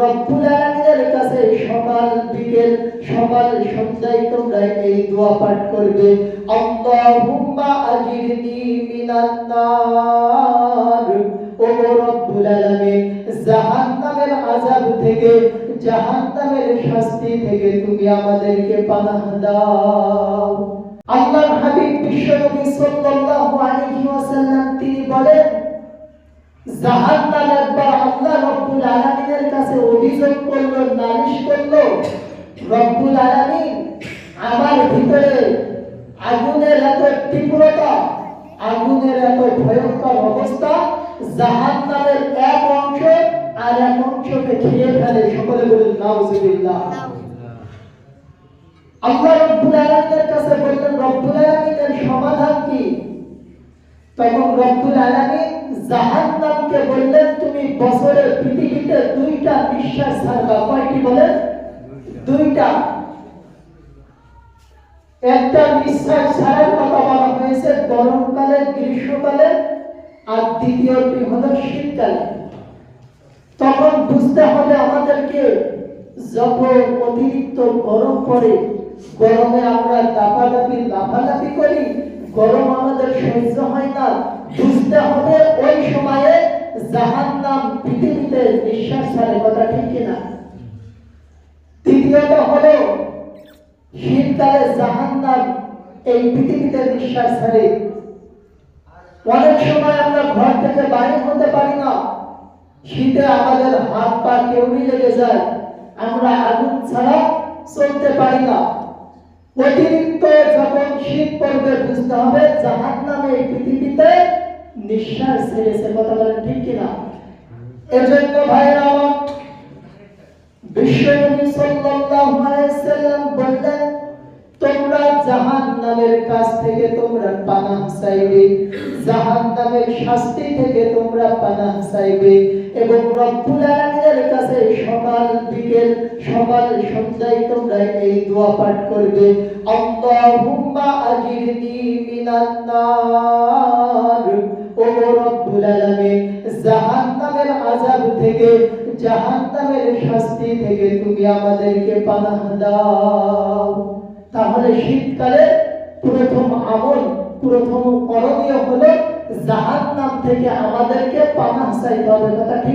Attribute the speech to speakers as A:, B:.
A: রব্বুল আলামিনের কাছে সকাল বিকেল সকাল সন্ধ্যায় তোমরা এই দোয়া পাঠ করবে, আল্লাহুম্মা আজিরনি মিনান নার। ও রব্বুল আলামিন, জাহান্নামের আযাব থেকে, জাহান্নামের শাস্তি থেকে তুমি আমাদেরকে পানাহ দাও। আল্লাহর হাবিব বিশ্বনবী সাল্লাল্লাহু আলাইহি ওয়াসাল্লাম তিনি বলেন, জাহান্নাম একবার আল্লাহ রব্বুল আলামিনের কাছে অভিযোগ করলো, নালিশ করলো, রব্বুল আলামিন আমার ভিতরে আগুনের এত তীব্রতা, আগুনের এত ভয়ঙ্কর অবস্থা, জাহান্নামের এক অংশ আর এক অংশকে খেয়ে ফেলে। সকলে বলুন নাউযুবিল্লাহ। আল্লাহ রব্বুল আলামিনের কাছে বললেন, রব্বুল আলামিনের সমাধান কি? তখন রব্বুল আলামিন জাহান্নামকে বললেন, তুমি বছরে পৃথিবীতে 2টা নিঃশ্বাস ছাড়বা। কয়টি বলেন? 2টা। একটা নিঃশ্বাস ছাড়ার কথা বলা হয়েছে গরমকালে, গ্রীষ্মকালে, আর দ্বিতীয়টি হলো শীতকালে। তখন বুঝতে হবে আমাদেরকে, যখন অতিরিক্ত গরম পড়ে, গরমে আমরা লাফালাফি করি, গরম আমাদের সহ্য হয় না, বুঝতে হবে ওই সময়ে জাহান্নাম পৃথিবীতে নিঃশ্বাস ছাড়ে। কথা ঠিক কিনা? দ্বিতীয়ত হলো শীতকালে জাহান্নাম এই পৃথিবীতে নিঃশ্বাস ছাড়ে। অনেক সময় আমরা ঘর থেকে বাইরে হতে পারি না, শীতে আমাদের হাত পা কেউড়ি লেগে যায়, আমরা আগুন ছাড়া চলতে পারি না। অতিরিক্ত যখন শীত পড়বে, বুঝতে হবে জাহান্নাম এই পৃথিবীতে নিঃশ্বাস ছেড়েছে। কথা বলেন ঠিক কিনা? এজন্য ভাইরা আমার, বিশ্বনবী সাল্লাল্লাহু আলাইহি ওয়াসাল্লাম বললেন, তোমরা জাহান্নামের কাছ থেকে তোমরা পানাহ চাইবে, জাহান্নামের শাস্তি থেকে তোমরা পানাহ চাইবে, এবং রব্বুল আলামিনের কাছে সকাল বিকেল সকাল সন্ধ্যায় তোমরা এই দোয়া পাঠ করবে, আল্লাহুম্মা আজিরনি মিনান নার। ও রব্বুল আলামিন, জাহান্নামের আযাব থেকে, জাহান্নামের শাস্তি থেকে তুমি আমাদেরকে পানাহ দাও। তাহলে শীতকালে প্রথম আমল, প্রথম করণীয় হলো জাহান্নাম থেকে আমাদেরকে পানাহ চাইতে হবে। কথা ঠিক?